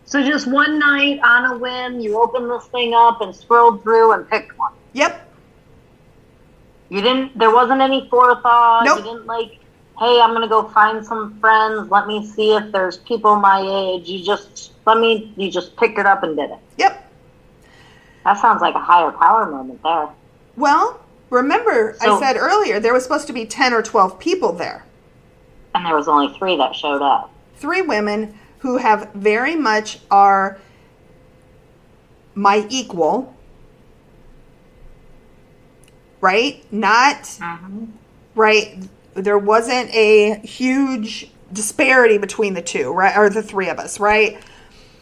So just one night on a whim, you opened this thing up and scrolled through and picked one. Yep. There wasn't any forethought. Nope. You didn't hey, I'm going to go find some friends. Let me see if there's people my age. You just picked it up and did it. Yep. That sounds like a higher power moment there. Well, remember, I said earlier there was supposed to be 10 or 12 people there. And there was only 3 that showed up. 3 women who have very much are my equal, right? Not, right? There wasn't a huge disparity between the two, right? Or the 3 of us, right?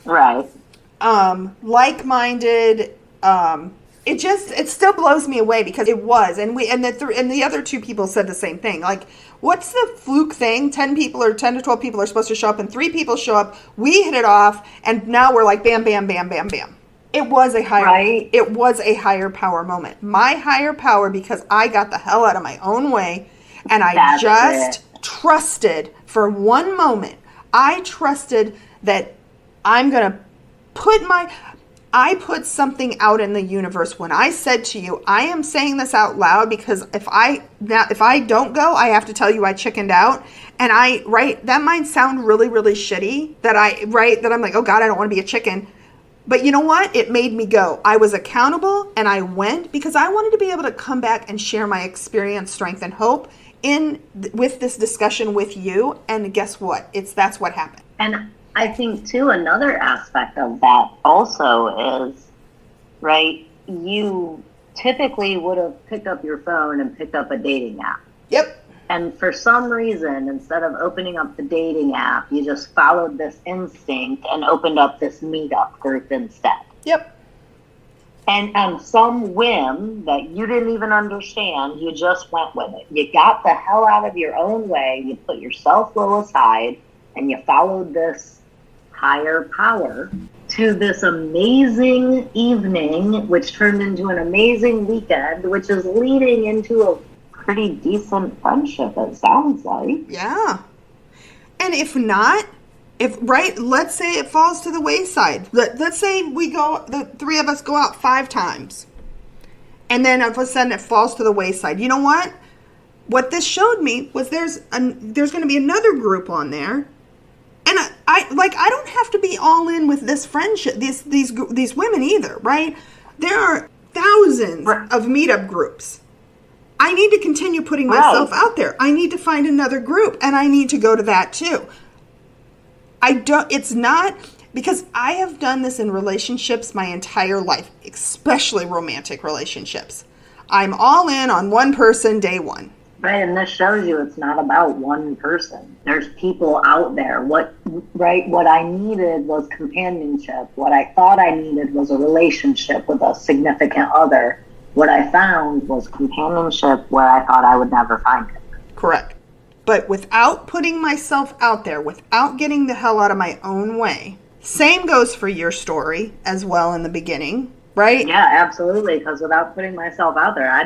Right. like-minded. It still blows me away because it was, and the other two people said the same thing. Like, what's the fluke thing? 10 to 12 people are supposed to show up, and 3 people show up. We hit it off, and now we're like, bam, bam, bam, bam, bam. It was a higher power moment. My higher power, because I got the hell out of my own way, and I just trusted for one moment. I trusted that I'm going to I put something out in the universe when I said to you, I am saying this out loud because if I don't go, I have to tell you I chickened out. And that might sound really, really shitty that I'm like, oh God, I don't want to be a chicken. But you know what? It made me go. I was accountable and I went because I wanted to be able to come back and share my experience, strength, and hope with this discussion with you. And guess what? That's what happened. And I think, too, another aspect of that also is, right, you typically would have picked up your phone and picked up a dating app. Yep. And for some reason, instead of opening up the dating app, you just followed this instinct and opened up this meetup group instead. Yep. And on some whim that you didn't even understand, you just went with it. You got the hell out of your own way. You put your self-will aside, and you followed this higher power to this amazing evening, which turned into an amazing weekend, which is leading into a pretty decent friendship, it sounds like. Yeah. And if not, let's say it falls to the wayside. Let's say the 3 of us go out 5 times. And then all of a sudden it falls to the wayside. You know what? What this showed me was there's going to be another group on there. And I don't have to be all in with this friendship, these women either, right? There are thousands of meetup groups. I need to continue putting myself out there. I need to find another group, and I need to go to that too. It's not, because I have done this in relationships my entire life, especially romantic relationships. I'm all in on one person day one. Right, and this shows you it's not about one person. There's people out there. What I needed was companionship. What I thought I needed was a relationship with a significant other. What I found was companionship where I thought I would never find it. Correct. But without putting myself out there, without getting the hell out of my own way. Same goes for your story as well in the beginning. Right? Yeah, absolutely. Because without putting myself out there, I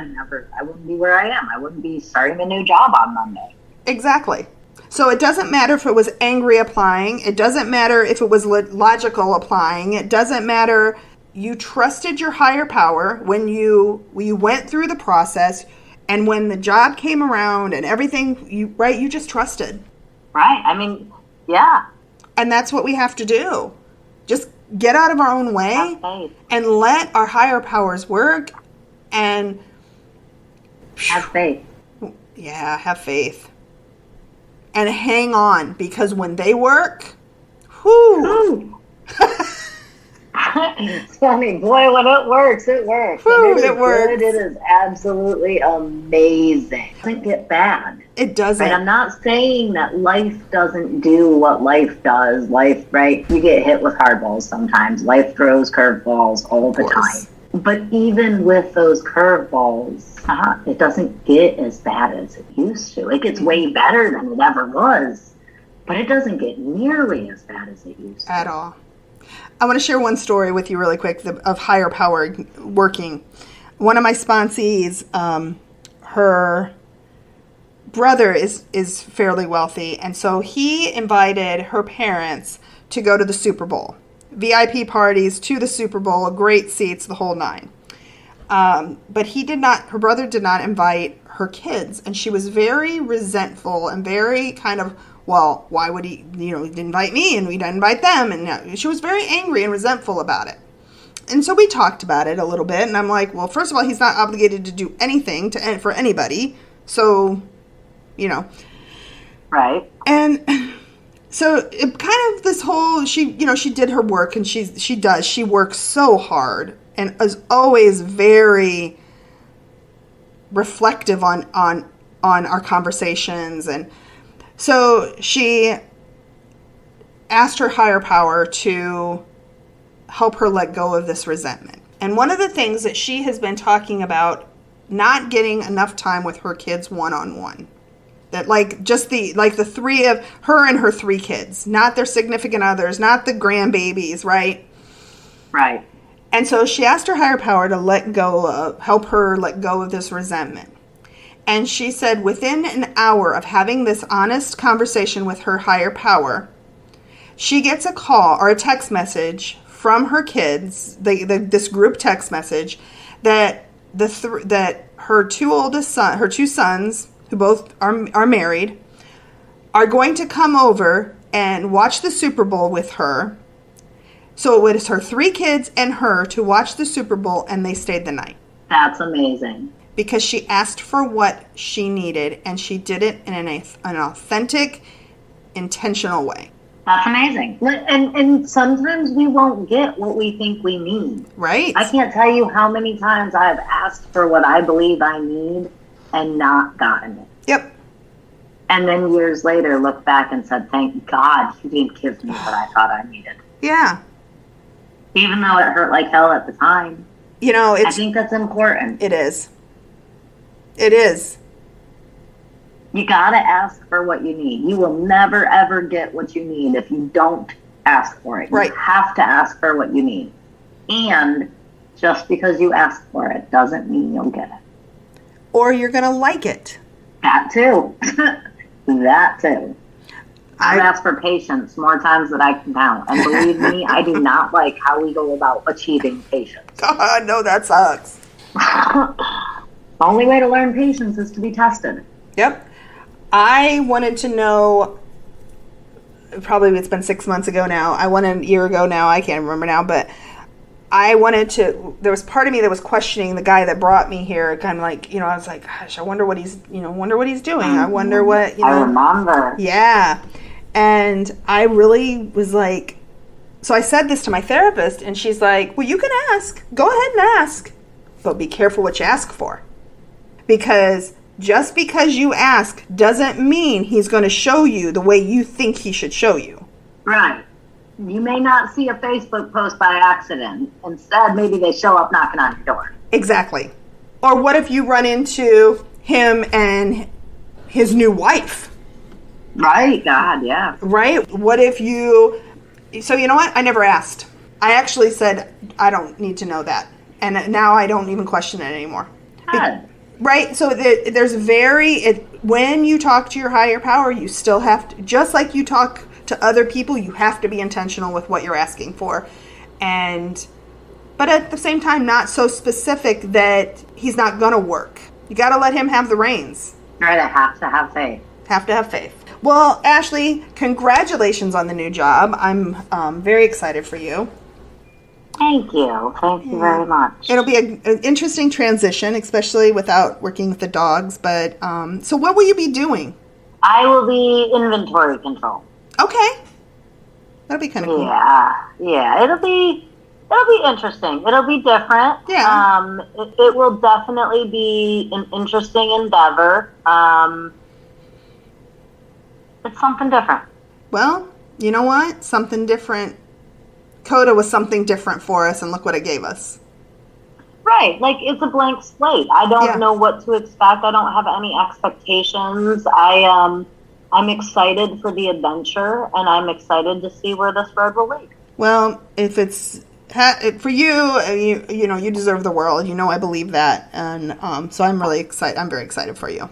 wouldn't be where I am. I wouldn't be starting a new job on Monday. Exactly. So it doesn't matter if it was angry applying. It doesn't matter if it was logical applying. It doesn't matter. You trusted your higher power when you went through the process, and when the job came around and everything, you just trusted. Right. I mean, yeah. And that's what we have to do. Just get out of our own way and let our higher powers work and have faith. Yeah, have faith. And hang on, because when they work, whoo. It's funny, boy, when it works, it works. Whew, it works. Good, it is absolutely amazing. It doesn't get bad. It doesn't. Right? I'm not saying that life doesn't do what life does. Life, right? You get hit with hardballs sometimes. Life throws curveballs all the time. But even with those curveballs, it doesn't get as bad as it used to. It gets way better than it ever was. But it doesn't get nearly as bad as it used to. At all. I want to share one story with you really quick of higher power working. One of my sponsees, her brother is fairly wealthy, and so he invited her parents to go to the Super Bowl. VIP parties to the Super Bowl, great seats, the whole 9. But her brother did not invite her kids, and she was very resentful and very kind of, well, why would he, he didn't invite me and we didn't invite them? And she was very angry and resentful about it. And so we talked about it a little bit, and I'm like, well, first of all, he's not obligated to do anything for anybody. So, Right. And so it kind of this whole, she did her work, and she works so hard and is always very reflective on our conversations. And so she asked her higher power to help her let go of this resentment. And one of the things that she has been talking about, not getting enough time with her kids one-on-one. That the three of her and her 3 kids, not their significant others, not the grandbabies, right? Right. And so she asked her higher power to help her let go of this resentment. And she said within an hour of having this honest conversation with her higher power, she gets a call or a text message from her kids, this group text message, that her 2 sons, who both are married, are going to come over and watch the Super Bowl with her. So it was her 3 kids and her to watch the Super Bowl, and they stayed the night. That's amazing. Because she asked for what she needed, and she did it in an authentic, intentional way. That's amazing. And sometimes we won't get what we think we need. Right. I can't tell you how many times I have asked for what I believe I need and not gotten it. Yep. And then years later look back and said, thank God he didn't give me what I thought I needed. Yeah. Even though it hurt like hell at the time. I think that's important. It is. It is. You gotta ask for what you need. You will never ever get what you need if you don't ask for it. Right. You have to ask for what you need. And just because you ask for it doesn't mean you'll get it. Or you're going to like it. That too. That too. I've asked for patience more times than I can count. And believe me, I do not like how we go about achieving patience. God, no, that sucks. Only way to learn patience is to be tested. Yep. I wanted to know, probably it's been 6 months ago now. I wanted a year ago now. I can't remember now, but I wanted to, there was part of me that was questioning the guy that brought me here. Kind of like, I was like, gosh, I wonder what he's doing. I wonder what, I remember. Yeah. And I really was like, so I said this to my therapist, and she's like, well, you can ask. Go ahead and ask. But be careful what you ask for. Because just because you ask doesn't mean he's going to show you the way you think he should show you. Right. You may not see a Facebook post by accident. Instead, maybe they show up knocking on your door. Exactly. Or what if you run into him and his new wife? Right. God, yeah. Right? What if you... So you know what? I never asked. I actually said, I don't need to know that. And now I don't even question it anymore. God. Right? So there's when you talk to your higher power, you still have to, just like you talk to other people, you have to be intentional with what you're asking for. But at the same time, not so specific that he's not going to work. You got to let him have the reins. Right, I have to have faith. Have to have faith. Well, Ashley, congratulations on the new job. I'm very excited for you. Thank you. Thank you very much. It'll be an interesting transition, especially without working with the dogs. But so what will you be doing? I will be inventory control. Okay. That'll be kind of cool. Yeah. It'll be interesting. It'll be different. Yeah. It will definitely be an interesting endeavor. It's something different. Well, you know what? Something different. Coda was something different for us, and look what it gave us. Right. Like, it's a blank slate. I don't know what to expect. I don't have any expectations. I'm excited for the adventure, and I'm excited to see where this road will lead. Well, if it's for you, you deserve the world. I believe that, and so I'm really excited. I'm very excited for you.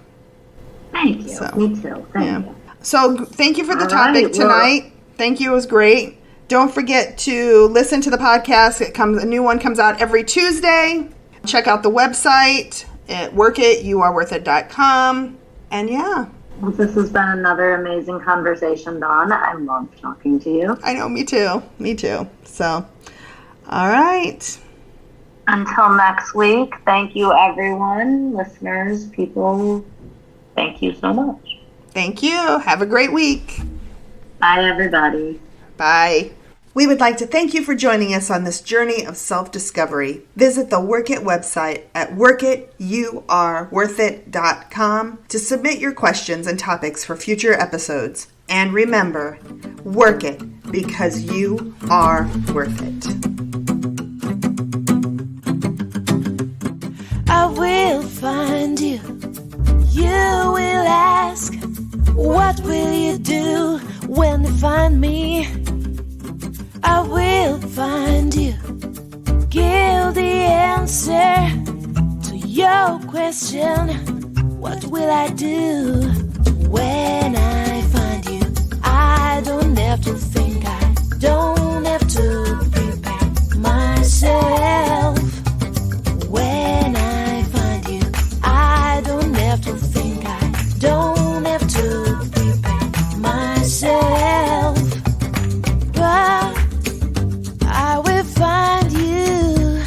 Thank you. So, me too. Thank you. So thank you for the topic tonight. Thank you. It was great. Don't forget to listen to the podcast. A new one comes out every Tuesday. Check out the website at workit.youareworthit.com. And yeah. This has been another amazing conversation, Dawn. I love talking to you. I know, me too. So, all right. Until next week, thank you, everyone, listeners, people. Thank you so much. Thank you. Have a great week. Bye, everybody. Bye. We would like to thank you for joining us on this journey of self-discovery. Visit the Work It website at workit.youareworthit.com to submit your questions and topics for future episodes. And remember, work it because you are worth it. What will you do when they find me? I will find you. Give the answer to your question. What will I do when I find you? I don't have to think, I don't have to prepare myself. When I find you, I don't have to think, I don't have to prepare myself. But I will find you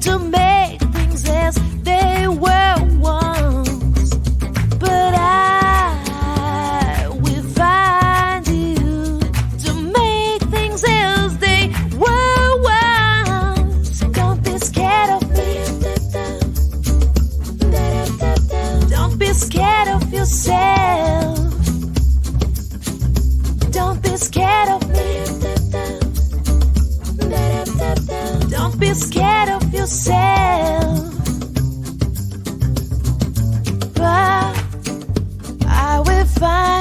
to make things as they were once. But I will find you to make things as they were once. Don't be scared of me. Don't be scared of yourself. Don't be scared of me. Don't be scared of yourself. But I will find